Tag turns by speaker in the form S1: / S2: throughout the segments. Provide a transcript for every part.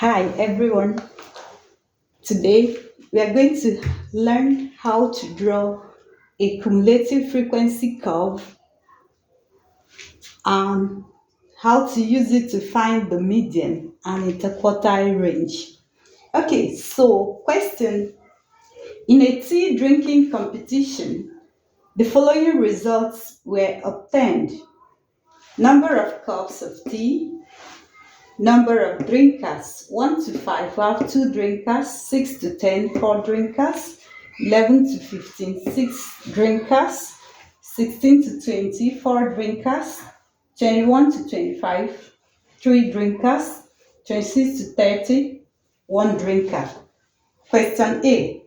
S1: Hi everyone. Today we are going to learn how to draw a cumulative frequency curve and how to use it to find the median and interquartile range. Okay, so question. In a tea drinking competition, the following results were obtained. Number of cups of tea, number of drinkers 1 to 5, we have 2 drinkers, 6 to 10, 4 drinkers, 11 to 15, 6 drinkers, 16 to 20, 4 drinkers, 21 to 25, 3 drinkers, 26 to 30, 1 drinker. Question A.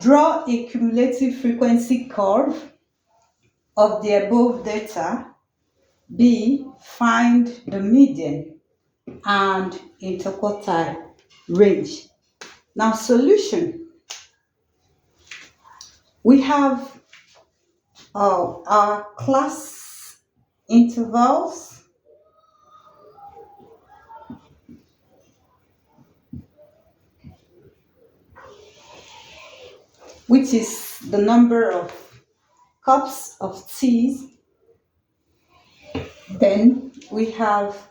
S1: Draw a cumulative frequency curve of the above data. B. Find the median and interquartile range. Now, solution. We have our class intervals, which is the number of cups of tea. Then we have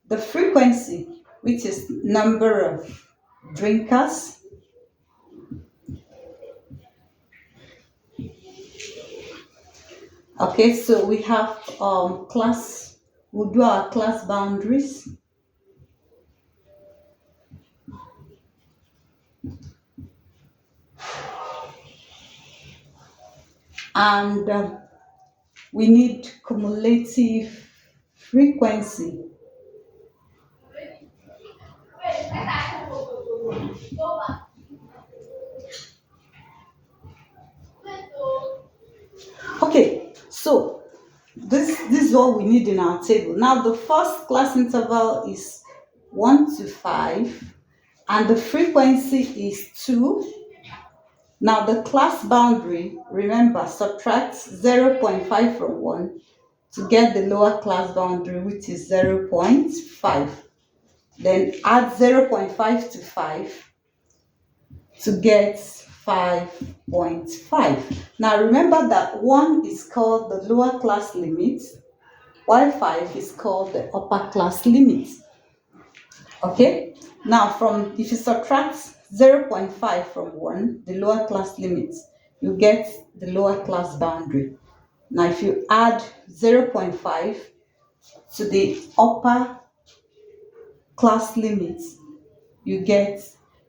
S1: the frequency, which is number of drinkers. Okay, so we have class, we'll do our class boundaries. And we need cumulative frequency. Okay, so this is what we need in our table. Now the first class interval is 1 to 5 and the frequency is 2. Now the class boundary, remember, subtract 0.5 from 1 to get the lower class boundary, which is 0.5. Then add 0.5 to 5 to get 5.5. Now remember that 1 is called the lower class limit, while 5 is called the upper class limit. Okay? Now if you subtract 0.5 from 1, the lower class limit, you get the lower class boundary. Now if you add 0.5 to the upper class limit, you get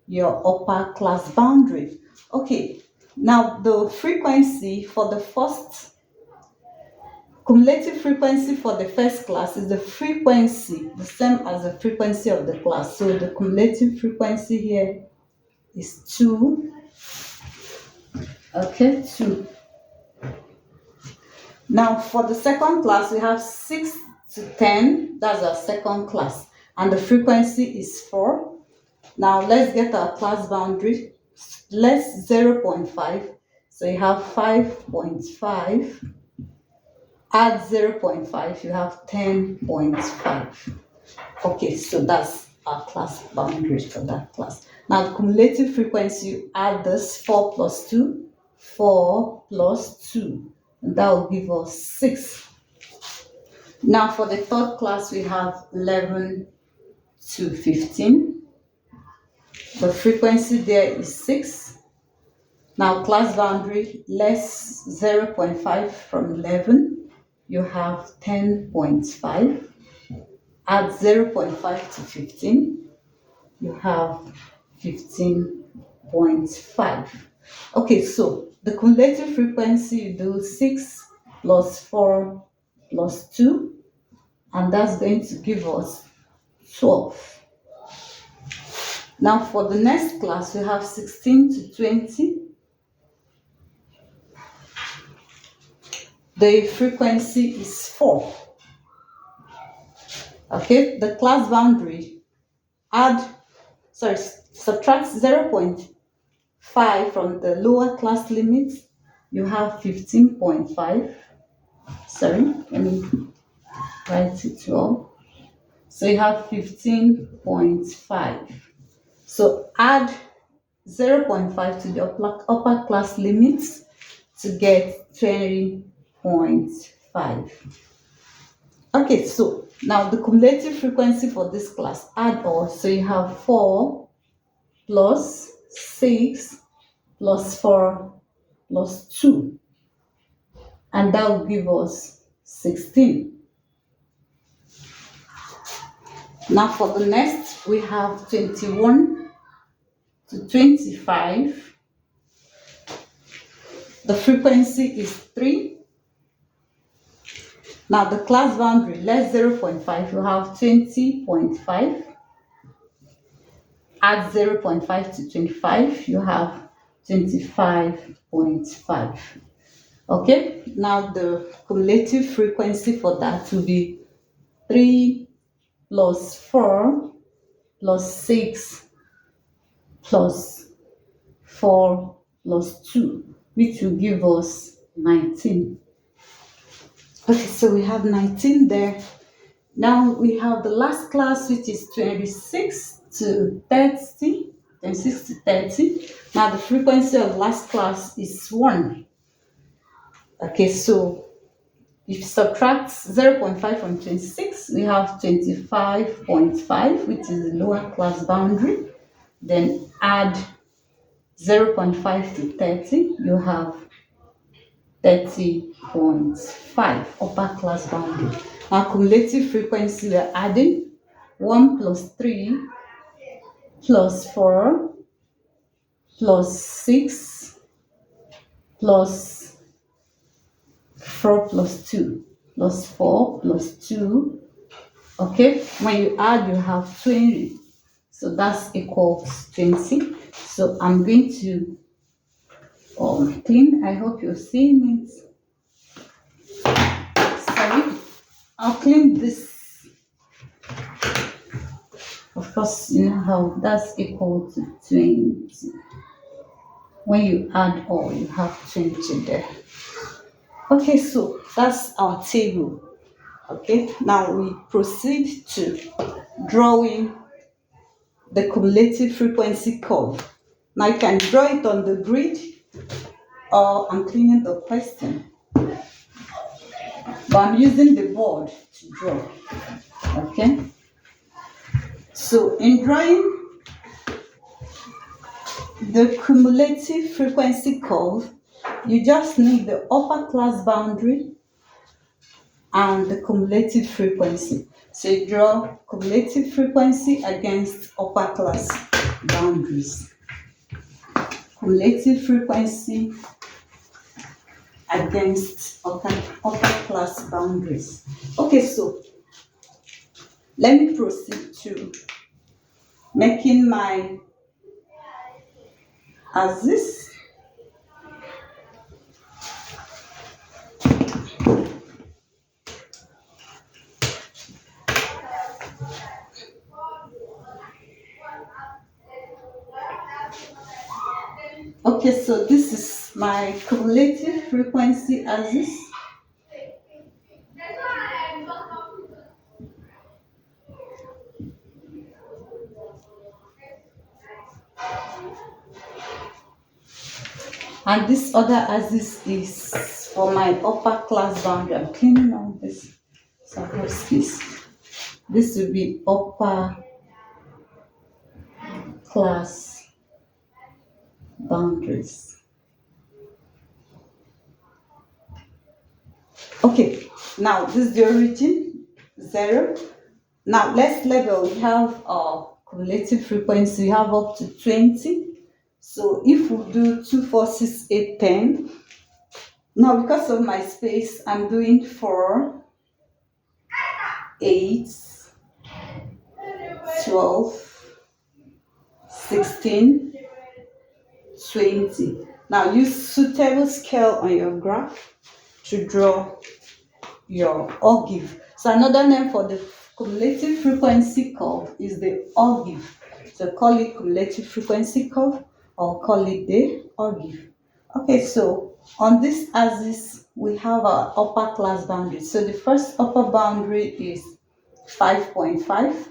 S1: your upper class boundary. Okay, now the frequency for the first, cumulative frequency for the first class is the frequency, the same as the frequency of the class. So the cumulative frequency here is 2. Okay, 2. Now for the second class, we have 6 to 10, that's our second class, and the frequency is 4. Now let's get our class boundary. Less 0.5, so you have 5.5. Add 0.5, you have 10.5. Okay, so that's our class boundary for that class. Now the cumulative frequency, you add this 4 plus 2, 4 plus 2, and that will give us 6. Now for the third class, we have 11 to 15. The frequency there is 6. Now class boundary, less 0.5 from 11, you have 10.5. Add 0.5 to 15, you have 15.5. Okay, so the cumulative frequency, you do 6 plus 4 plus 2, and that's going to give us 12. Now for the next class, we have 16 to 20. The frequency is 4. Okay, the class boundary, subtract 0.5 from the lower class limit, you have 15.5. Sorry, let me write it well. So you have 15.5. So add 0.5 to the upper class limits to get 20.5. Okay, so now the cumulative frequency for this class, add all. So you have 4 plus 6 plus 4 plus 2. And that will give us 16. Now for the next, we have 21 to 25. The frequency is 3. Now the class boundary, less 0.5, you have 20.5. Add 0.5 to 25, you have 25.5. Okay, now the cumulative frequency for that will be 3 plus 4 plus 6 plus 4 plus 2, which will give us 19. Okay, so we have 19 there. Now we have the last class, which is 26 to 30. 26 to 30. Now the frequency of last class is 1. Okay, so if you subtract 0.5 from 26, we have 25.5, which is the lower class boundary. Then add 0.5 to 30, you have 30.5 upper class boundary. Our cumulative frequency, we are adding 1 plus 3 plus 4 plus 6 plus 4 plus 2 plus 4 plus 2. Okay, when you add, you have 20. So that's equals 20. So I'm going to clean. I hope you're seeing it. Sorry, I'll clean this. Of course, you know how that's equal to 20. When you add all, you have 20 there. Okay, so that's our table. Okay, now we proceed to drawing the cumulative frequency curve. Now you can draw it on the grid, or I'm cleaning the question, but I'm using the board to draw. Okay, so in drawing the cumulative frequency curve, you just need the upper class boundary and the cumulative frequency. So you draw cumulative frequency against upper class boundaries. Cumulative frequency against upper class boundaries. Okay, so let me proceed to making my axis. Okay, so this is my cumulative frequency axis. And this other axis is for my upper class boundary. I'm cleaning on this. So I have space. This will be upper class boundaries. Okay, now this is the origin, 0. Now let's level. We have our cumulative frequency. We have up to 20. So if we do 2, 4, 6, 8, 10. Now because of my space, I'm doing 4, 8, 12, 16, 20. Now use suitable scale on your graph to draw your Ogive. So another name for the cumulative frequency curve is the Ogive. So call it cumulative frequency curve or call it the Ogive. Okay, so on this axis, we have our upper class boundary. So the first upper boundary is 5.5.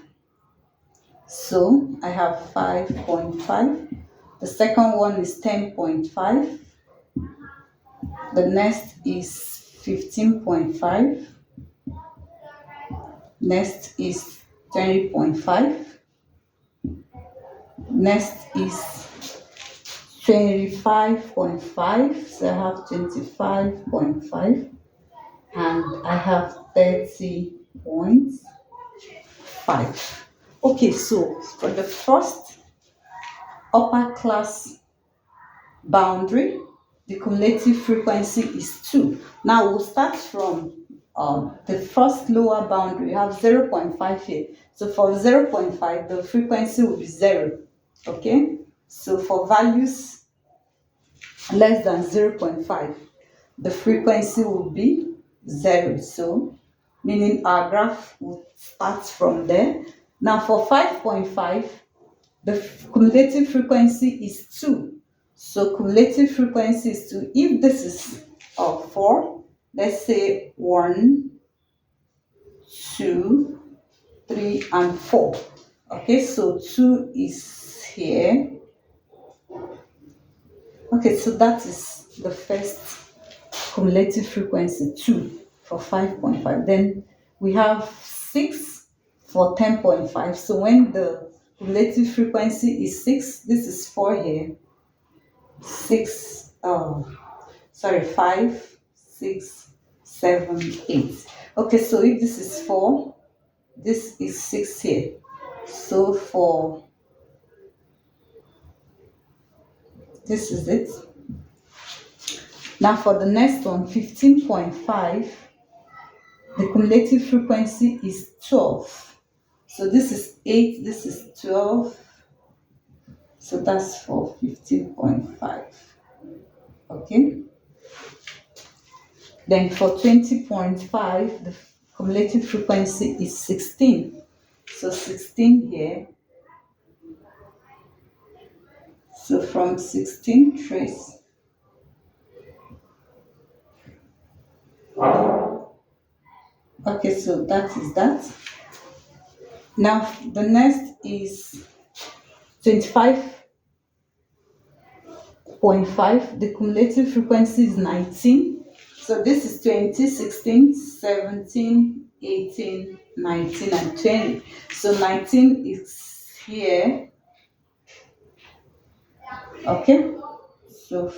S1: So I have 5.5. The second one is 10.5. The next is 15.5. Next is 20.5. Next is 25.5. So I have 25.5. And I have 30.5. Okay, so for the first upper class boundary, the cumulative frequency is 2. Now we'll start from the first lower boundary. We have 0.5 here. So for 0.5, the frequency will be 0. Okay? So for values less than 0.5, the frequency will be 0. So meaning our graph will start from there. Now for 5.5, the cumulative frequency is 2. So cumulative frequency is 2. If this is 4, let's say 1, 2, 3, and 4. Okay, so 2 is here. Okay, so that is the first cumulative frequency, 2 for 5.5. Then we have 6 for 10.5. So when the cumulative frequency is 6, this is 4 here. 6, 5, 6, 7, 8. Okay, so if this is 4, this is 6 here. So for this is it. Now for the next one, 15.5, the cumulative frequency is 12. So this is 8, this is 12. So that's for 15.5. Okay. Then for 20.5, the cumulative frequency is 16. So 16 here. So from 16, trace. Okay, so that is that. Now the next is 25.5. The cumulative frequency is 19. So this is 20, 16, 17, 18, 19, and 20. So 19 is here. Okay. So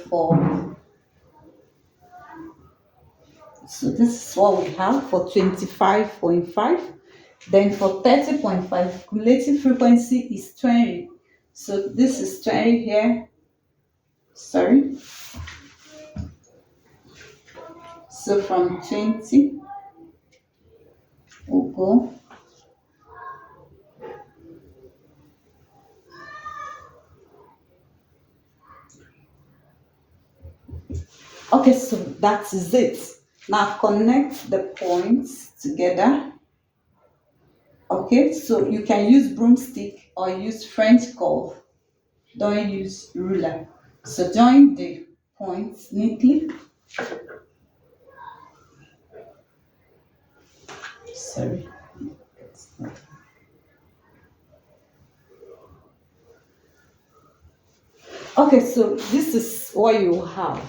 S1: this is what we have for 25.5. Then for 30.5, cumulative frequency is 20. So this is 20 here. Sorry. So from 20, we'll go. Okay, so that is it. Now connect the points together. Okay, so you can use broomstick or use French curve. Don't use ruler. So join the points neatly. Sorry. Okay, so this is what you have.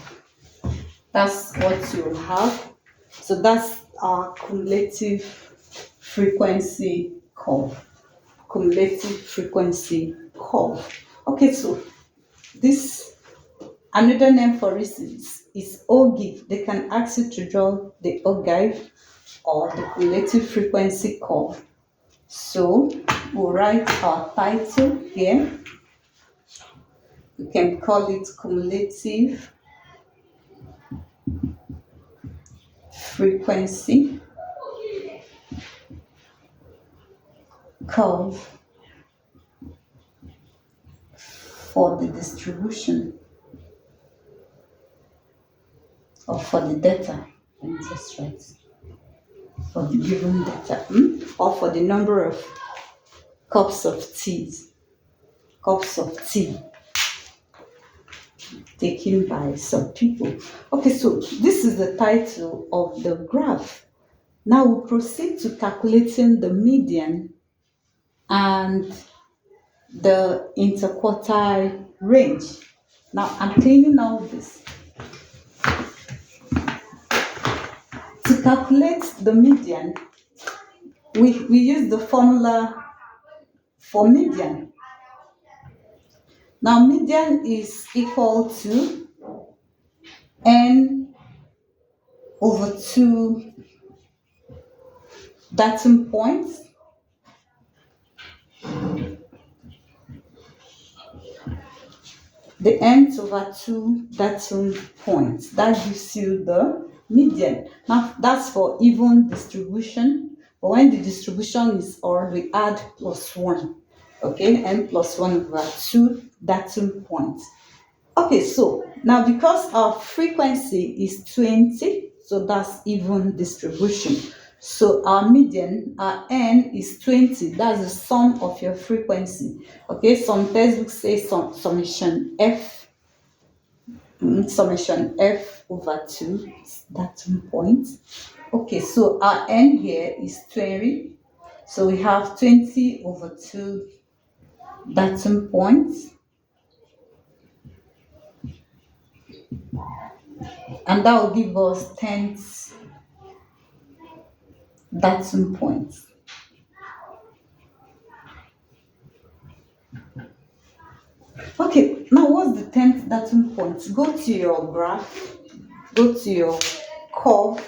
S1: That's what you have. So that's our cumulative frequency curve. Cumulative frequency curve. Okay, so this, another name for it is Ogive. They can ask you to draw the Ogive or the cumulative frequency curve. So we'll write our title here. We can call it cumulative frequency curve for the distribution or for the data. Let me just write for the given data or for the number of cups of tea taken by some people. Okay, so this is the title of the graph. Now we'll proceed to calculating the median and the interquartile range. Now I'm cleaning all this. To calculate the median, we use the formula for median. Now median is equal to n over 2 datum points the nth over 2 datum points. That gives you the median. Now that's for even distribution, but when the distribution is odd, we add plus 1. Okay, n plus 1 over 2 datum points. Okay, so now because our frequency is 20, so that's even distribution. So our median, our n is 20. That's the sum of your frequency. Okay, some textbooks say summation f, summation f over 2 datum points. Okay, so our n here is 20. So we have 20 over 2 datum points. And that will give us 10th datum points. Okay, now what's the 10th datum point? Go to your graph, go to your curve,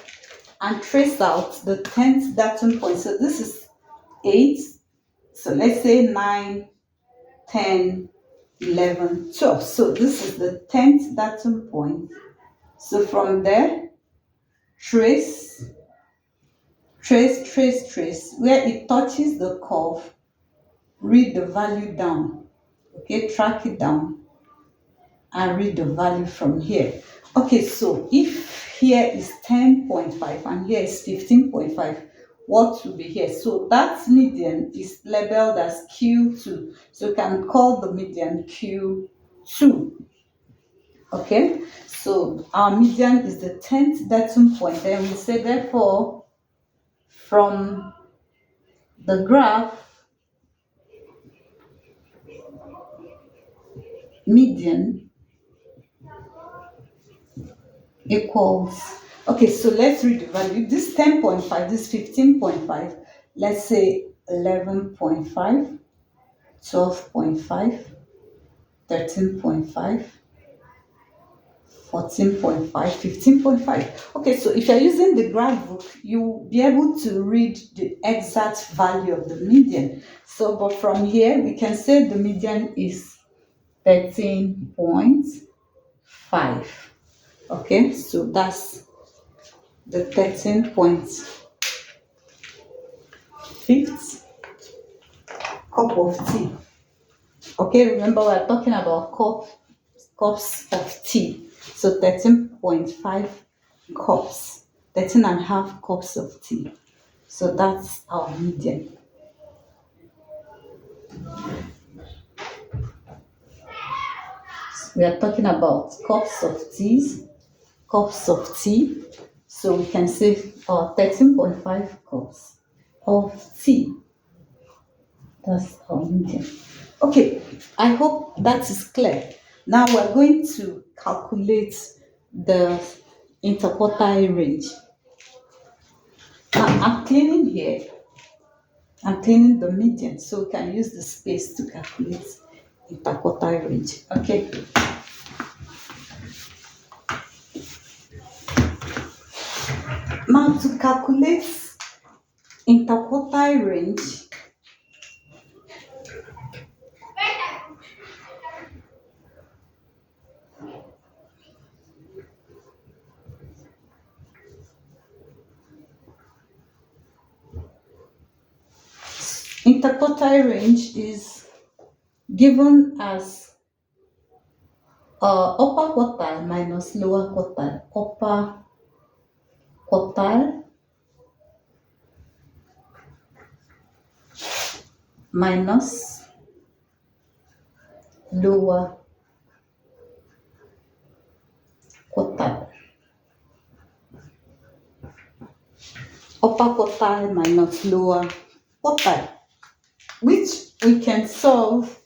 S1: and trace out the 10th datum point. So this is 8. So let's say 9, 10, 11, 12. So this is the 10th datum point. So from there, trace, trace, trace, trace. Where it touches the curve, read the value down. Okay, track it down and read the value from here. Okay, so if here is 10.5 and here is 15.5, what will be here? So that median is labeled as Q2. So you can call the median Q2. Okay, so our median is the 10th datum point. Then we say, therefore, from the graph, median equals, okay, so let's read the value. This 10.5, this 15.5, let's say 11.5, 12.5, 13.5, 14.5, 15.5. Okay, so if you're using the graph book, you'll be able to read the exact value of the median. So, but from here, we can say the median is 13.5. Okay, so that's the 13.5th cup of tea. Okay, remember we're talking about cups of tea. So 13.5 cups, 13.5 cups of tea. So that's our median. We are talking about cups of tea. So we can say 13.5 cups of tea. That's our median. Okay, I hope that is clear. Now we're going to calculate the interquartile range. Now I'm cleaning here. I'm cleaning the median, so we can use the space to calculate interquartile range. Okay. Now to calculate interquartile range, interquartile range is given as upper quartile minus lower quartile. Upper quartile minus lower quartile. Upper quartile minus lower quartile, which we can solve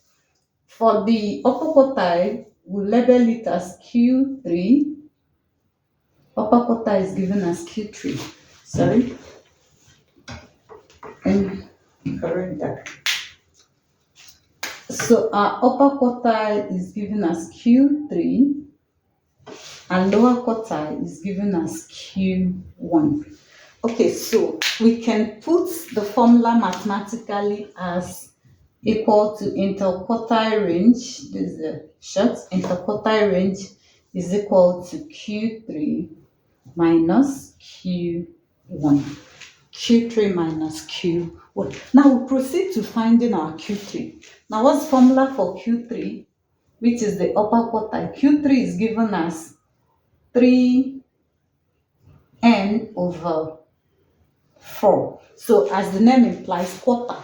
S1: For the upper quartile, we label it as Q3. Upper quartile is given as Q3. Sorry, and correct that. So our upper quartile is given as Q3 and lower quartile is given as Q1. Okay, so we can put the formula mathematically as equal to interquartile range. This is the short. Interquartile range is equal to Q3 minus Q1. Q3 minus Q1. Now we proceed to finding our Q3. Now what's the formula for Q3, which is the upper quartile? Q3 is given as 3n over 4. So as the name implies, quarter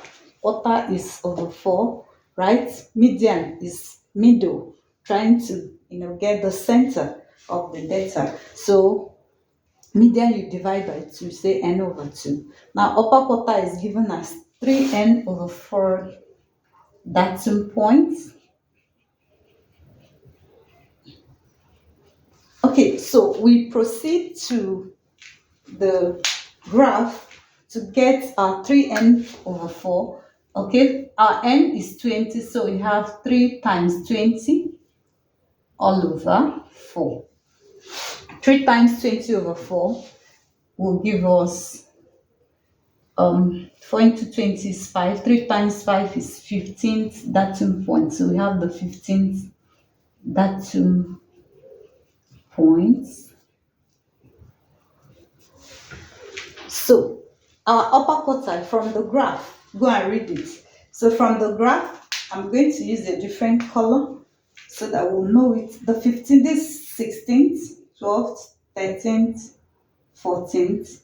S1: is over 4, right? Median is middle, trying to get the center of the data. So median you divide by 2, say n over 2. Now upper quartile is given as 3n over 4 datum points. Okay, so we proceed to the graph to get our 3n over 4. Okay, our n is 20, so we have 3 times 20 all over 4. 3 times 20 over 4 will give us 4 into 20 is 5. 3 times 5 is 15th datum point. So we have the 15th datum points. So our upper quartile from the graph, go and read it. So from the graph, I'm going to use a different color so that we'll know it. The 15th, this 16th, 12th, 13th, 14th,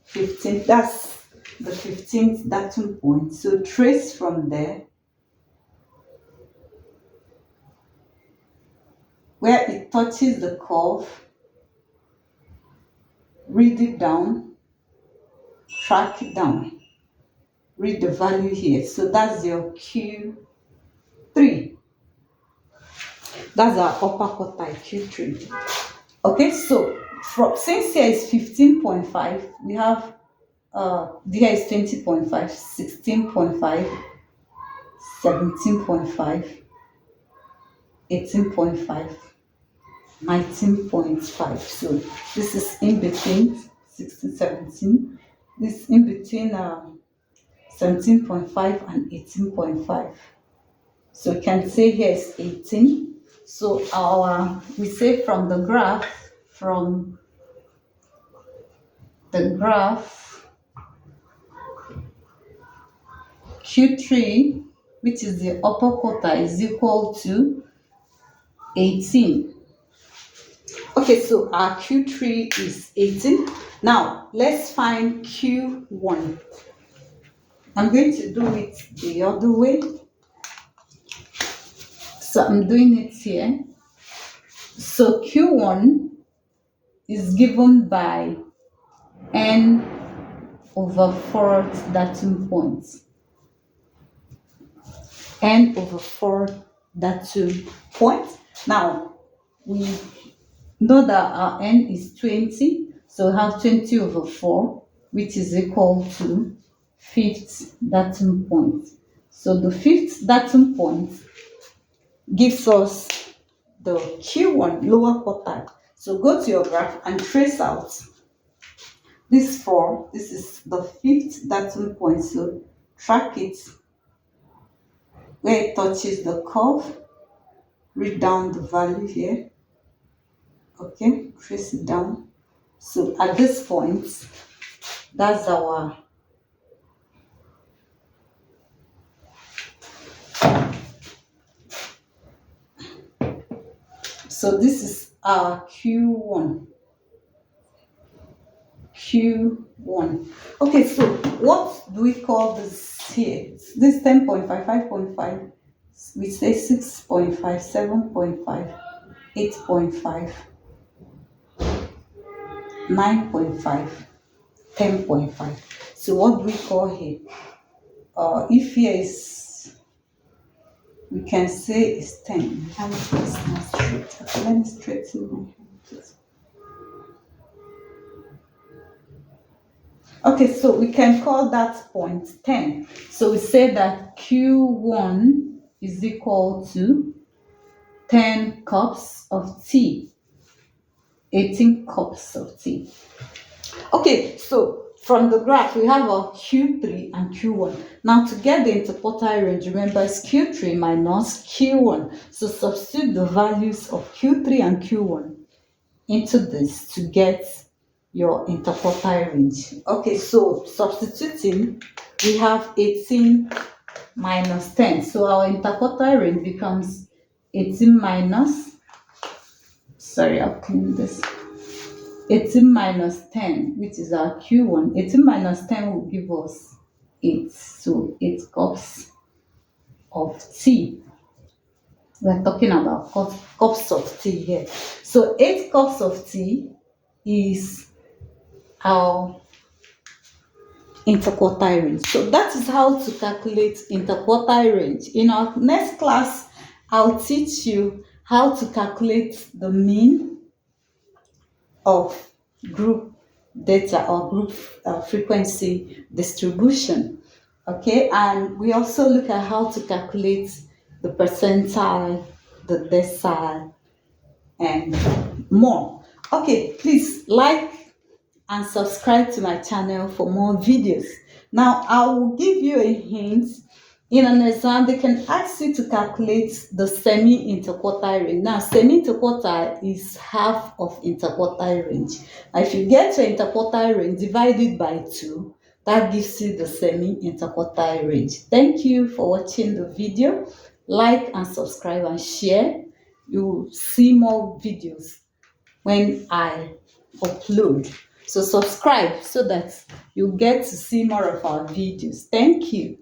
S1: 15th, that's the 15th datum point. So trace from there where it touches the curve, read it down, track it down, read the value here. So that's your Q3. That's our upper quartile, Q3. Okay, so since here is 15.5, we have here is 20.5, 16.5, 17.5, 18.5, 19.5. So this is in between 16, 17. This in between 17.5 and 18.5. So you can say here is 18. So we say from the graph, Q3, which is the upper quartile, is equal to 18. Okay, so our Q3 is 18. Now let's find Q1. I'm going to do it the other way. So I'm doing it here. So Q1 is given by n over 4 datum points. N over 4 datum points. Now we know that our n is 20, so we have 20 over 4, which is equal to 5th datum point. So the 5th datum point gives us the Q1 lower quartile. So go to your graph and trace out this 4. This is the 5th datum point. So track it where it touches the curve. Read down the value here. Okay, trace it down. So at this point, that's our so this is our Q1. Okay, so what do we call this here? This 10.5, 5.5, we say 6.5, 7.5, 8.5, 9.5, 10.5. So what do we call here? If here is we can say is 10. How is this not straight? Okay, let me straighten my hand, please. Okay, so we can call that point 10. So we say that Q1 is equal to 10 cups of tea, 18 cups of tea. Okay, so from the graph, we have a Q3 and Q1. Now to get the interquartile range, remember it's Q3 minus Q1. So substitute the values of Q3 and Q1 into this to get your interquartile range. Okay, so substituting, we have 18 minus 10. So our interquartile range becomes 18 minus, sorry, I'll clean this. 18 minus 10, which is our Q1. 18 minus 10 will give us 8. So 8 cups of tea. We're talking about cups of tea here. So 8 cups of tea is our interquartile range. So that is how to calculate interquartile range. In our next class, I'll teach you how to calculate the mean of group data or group frequency distribution. Okay, and we also look at how to calculate the percentile, the decile, and more. Okay, please like and subscribe to my channel for more videos. Now, I will give you a hint. In an exam, they can ask you to calculate the semi-interquartile range. Now, semi-interquartile is half of interquartile range. Now, if you get to interquartile range, divide it by 2. That gives you the semi-interquartile range. Thank you for watching the video. Like and subscribe and share. You will see more videos when I upload. So subscribe so that you get to see more of our videos. Thank you.